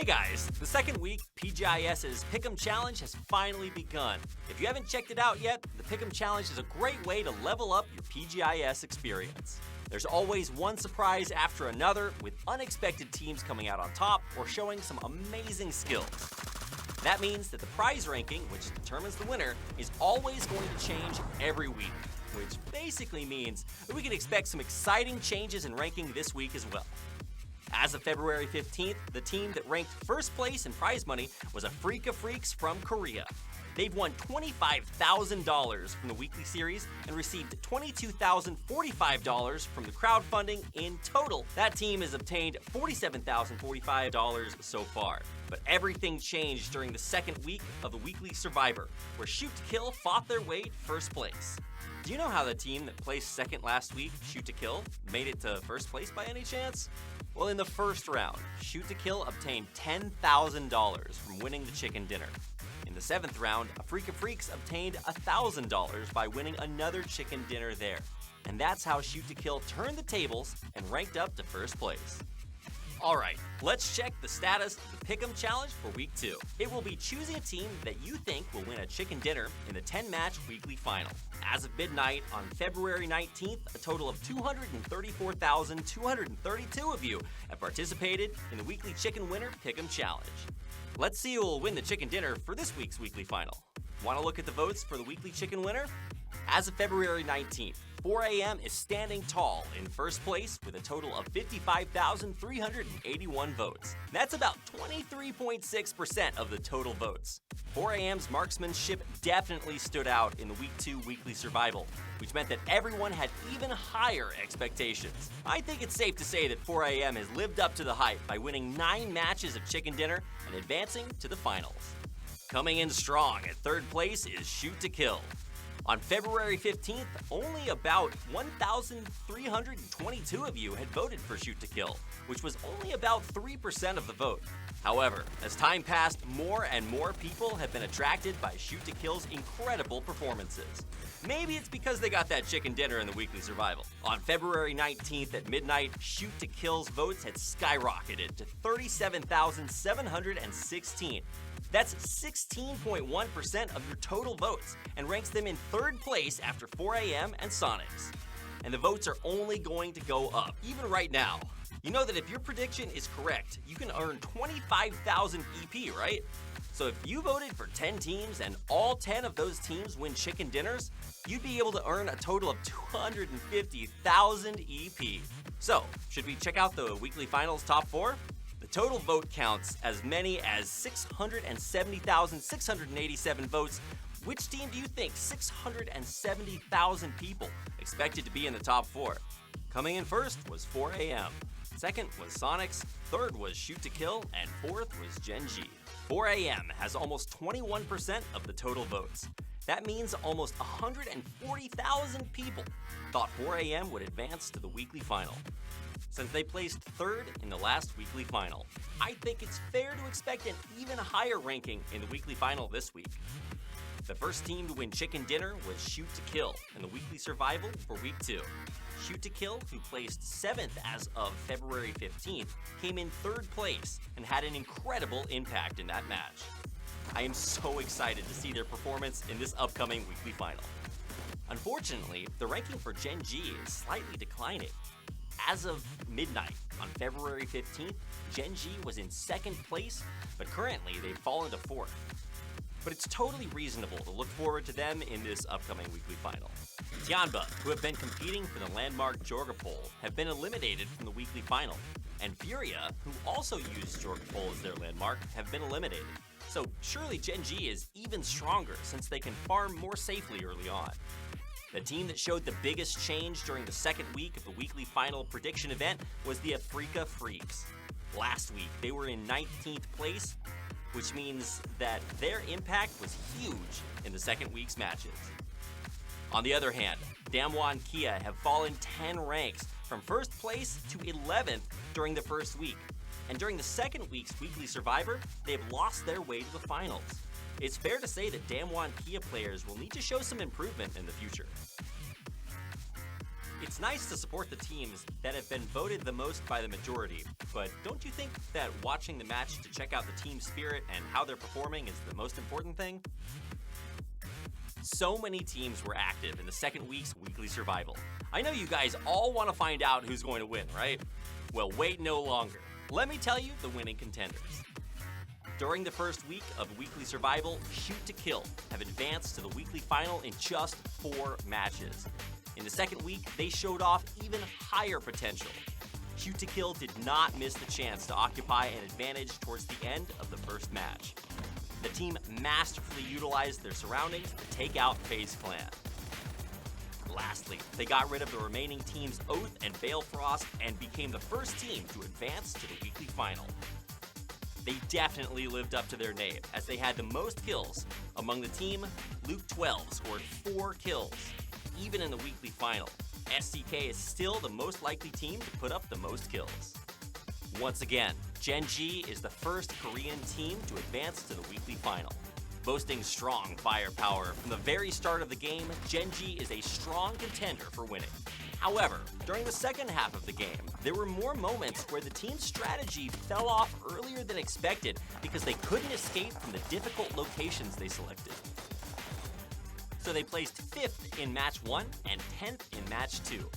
Hey guys, the second week PGI.S's Pick'Em Challenge has finally begun. If you haven't checked it out yet, the Pick'Em Challenge is a great way to level up your PGI.S experience. There's always one surprise after another, with unexpected teams coming out on top or showing some amazing skills. That means that the prize ranking, which determines the winner, is always going to change every week, which basically means that we can expect some exciting changes in ranking this week as well. As of February 15th, the team that ranked first place in prize money was Afrika from Korea. They've won $25,000 from the weekly series and received $22,045 from the crowdfunding. In total, that team has obtained $47,045 so far. But everything changed during the second week of the weekly Survivor, where Shoot to Kill fought their way to first place. Do you know how the team that placed second last week, Shoot to Kill, made it to first place by any chance? Well, in the first round, Shoot to Kill obtained $10,000 from winning the chicken dinner. In the seventh round, Afrika obtained $1,000 by winning another chicken dinner there. And that's how Shoot to Kill turned the tables and ranked up to first place. Alright, let's check the status of the Pick'Em Challenge for Week 2. It will be choosing a team that you think will win a chicken dinner in the 10-match weekly final. As of midnight on February 19th, a total of 234,232 of you have participated in the weekly Chicken Winner Pick'Em Challenge. Let's see who will win the chicken dinner for this week's weekly final. Want to look at the votes for the weekly chicken winner? As of February 19th, 4 a.m. is standing tall in first place with a total of 55,381 votes. That's about 23.6% of the total votes. 4 a.m.'s marksmanship definitely stood out in the Week 2 weekly survival, which meant that everyone had even higher expectations. I think it's safe to say that 4 a.m. has lived up to the hype by winning 9 matches of chicken dinner and advancing to the finals. Coming in strong at third place is Shoot to Kill. On February 15th, only about 1,322 of you had voted for Shoot to Kill, which was only about 3% of the vote. However, as time passed, more and more people have been attracted by Shoot to Kill's incredible performances. Maybe it's because they got that chicken dinner in the weekly survival. On February 19th at midnight, Shoot to Kill's votes had skyrocketed to 37,716. That's 16.1% of your total votes and ranks them in third place after 4 a.m. and Sonics. And the votes are only going to go up, even right now. You know that if your prediction is correct, you can earn 25,000 EP, right? So if you voted for 10 teams and all 10 of those teams win chicken dinners, you'd be able to earn a total of 250,000 EP. So, should we check out the weekly finals top 4? The total vote counts as many as 670,687 votes. Which team do you think 670,000 people expected to be in the top 4? Coming in first was 4 a.m. Second was Sonics, third was Shoot to Kill, and fourth was Gen.G. 4 a.m. has almost 21% of the total votes. That means almost 140,000 people thought 4 a.m. would advance to the weekly final. Since they placed third in the last weekly final, I think it's fair to expect an even higher ranking in the weekly final this week. The first team to win chicken dinner was Shoot to Kill in the weekly survival for Week 2. Shoot to Kill, who placed 7th as of February 15th, came in third place and had an incredible impact in that match. I am so excited to see their performance in this upcoming weekly final. Unfortunately, the ranking for Gen.G is slightly declining. As of midnight on February 15th, Gen.G was in second place, but currently they've fallen to fourth. But it's totally reasonable to look forward to them in this upcoming weekly final. Tianba, who have been competing for the landmark Jorgapol, have been eliminated from the weekly final, and Furia, who also used Jorgapol as their landmark, have been eliminated. So surely Gen.G is even stronger since they can farm more safely early on. The team that showed the biggest change during the second week of the weekly final prediction event was the Afrika. Last week, they were in 19th place, which means that their impact was huge in the second week's matches. On the other hand, Damwon Kia have fallen 10 ranks from first place to 11th during the first week. And during the second week's weekly survivor, they have lost their way to the finals. It's fair to say that Damwon Kia players will need to show some improvement in the future. It's nice to support the teams that have been voted the most by the majority, but don't you think that watching the match to check out the team spirit and how they're performing is the most important thing? So many teams were active in the second week's weekly survival. I know you guys all want to find out who's going to win, right? Well, wait no longer. Let me tell you the winning contenders. During the first week of weekly survival, Shoot to Kill have advanced to the weekly final in just 4 matches. In the second week, they showed off even higher potential. Shoot to Kill did not miss the chance to occupy an advantage towards the end of the first match. The team masterfully utilized their surroundings to take out FaZe Clan. Lastly, they got rid of the remaining teams Oath and Balefrost and became the first team to advance to the weekly final. They definitely lived up to their name, as they had the most kills. Among the team, Luke 12 scored 4 kills. Even in the weekly final, SCK is still the most likely team to put up the most kills. Once again, Gen.G is the first Korean team to advance to the weekly final. Boasting strong firepower from the very start of the game, Gen.G is a strong contender for winning. However, during the second half of the game, there were more moments where the team's strategy fell off earlier than expected because they couldn't escape from the difficult locations they selected. So they placed 5th in match 1 and 10th in match 2.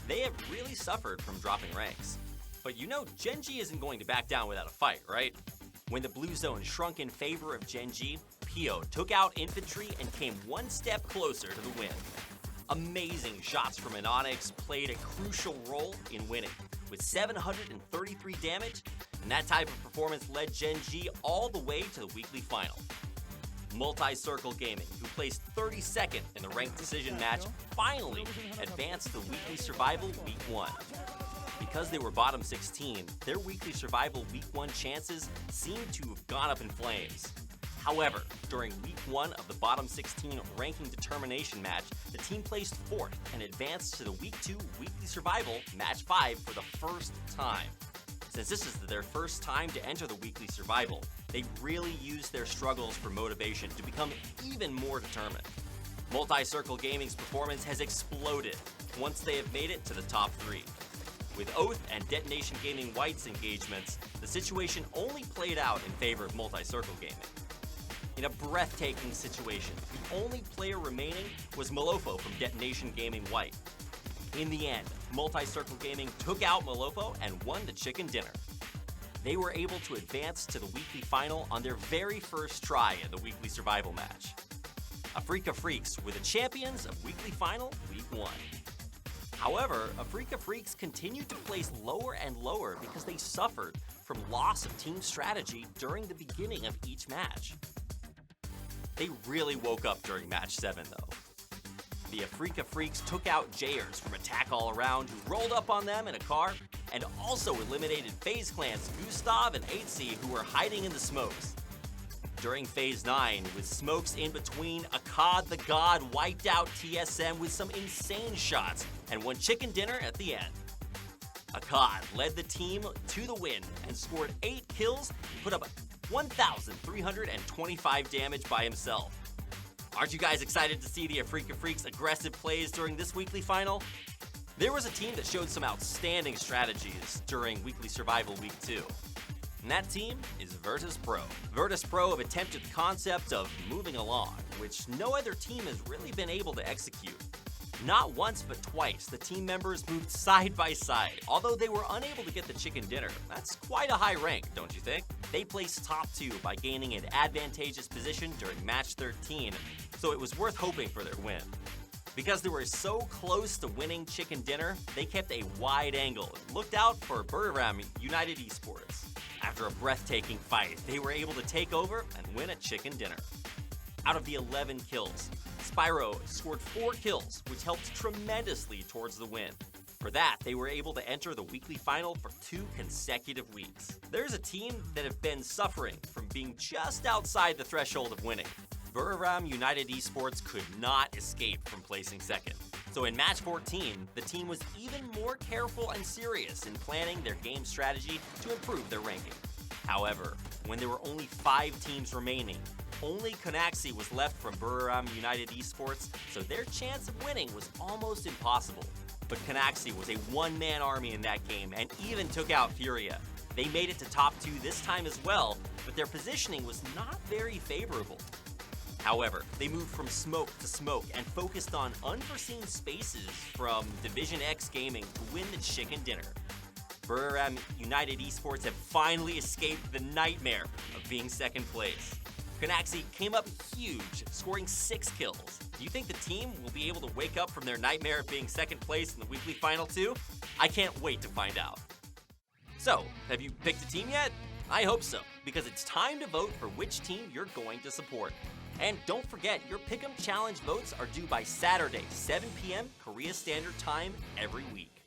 They have really suffered from dropping ranks. But you know Gen.G isn't going to back down without a fight, right? When the blue zone shrunk in favor of Gen.G, Pio took out infantry and came one step closer to the win. Amazing shots from Onyx played a crucial role in winning, with 733 damage, and that type of performance led Gen.G all the way to the weekly final. Multi-Circle Gaming, who placed 32nd in the ranked decision match, finally advanced to weekly survival week 1. Because they were bottom 16, their weekly survival week 1 chances seemed to have gone up in flames. However, during week 1 of the bottom 16 ranking determination match, the team placed 4th and advanced to the week 2 weekly survival match 5 for the first time. Since this is their first time to enter the weekly survival, they really used their struggles for motivation to become even more determined. Multi-Circle Gaming's performance has exploded once they have made it to the top 3. With Oath and Detonation Gaming White's engagements, the situation only played out in favor of Multi-Circle Gaming. In a breathtaking situation, the only player remaining was Malofo from Detonation Gaming White. In the end, Multi-Circle Gaming took out Malofo and won the chicken dinner. They were able to advance to the weekly final on their very first try in the weekly survival match. Afrika Freaks were the champions of weekly final week 1. However, Afrika Freaks continued to place lower and lower because they suffered from loss of team strategy during the beginning of each match. They really woke up during match 7 though. The Afrika Freaks took out Jayers from Attack All Around, who rolled up on them in a car, and also eliminated FaZe Clan's Gustav and 8C, who were hiding in the smokes. During Phase 9, with smokes in between, Akkad the God wiped out TSM with some insane shots and won chicken dinner at the end. Akkad led the team to the win and scored 8 kills and put up 1,325 damage by himself. Aren't you guys excited to see the Afrika Freaks' aggressive plays during this weekly final? There was a team that showed some outstanding strategies during weekly survival week 2. And that team is Virtus.pro. Virtus.pro have attempted the concept of moving along, which no other team has really been able to execute. Not once but twice, the team members moved side by side. Although they were unable to get the chicken dinner, that's quite a high rank, don't you think? They placed top 2 by gaining an advantageous position during match 13, so it was worth hoping for their win. Because they were so close to winning chicken dinner, they kept a wide angle and looked out for Buriram United Esports. After a breathtaking fight, they were able to take over and win a chicken dinner. Out of the 11 kills, Spyro scored 4 kills, which helped tremendously towards the win. For that, they were able to enter the weekly final for 2 consecutive weeks. There's a team that have been suffering from being just outside the threshold of winning. Buriram United Esports could not escape from placing second. So in match 14, the team was even more careful and serious in planning their game strategy to improve their ranking. However, when there were only 5 teams remaining, only Konaxi was left from Buriram United Esports, so their chance of winning was almost impossible. But Canaxi was a one-man army in that game and even took out Furia. They made it to top 2 this time as well, but their positioning was not very favorable. However, they moved from smoke to smoke and focused on unforeseen spaces from Division X Gaming to win the chicken dinner. Buriram United Esports have finally escaped the nightmare of being second place. Canaxi came up huge, scoring 6 kills. Do you think the team will be able to wake up from their nightmare of being second place in the weekly final too? I can't wait to find out. So, have you picked a team yet? I hope so, because it's time to vote for which team you're going to support. And don't forget, your Pick'Em Challenge votes are due by Saturday, 7 p.m. Korea Standard Time every week.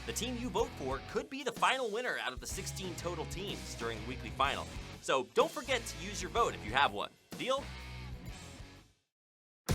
The team you vote for could be the final winner out of the 16 total teams during the weekly final. So don't forget to use your vote if you have one. Deal?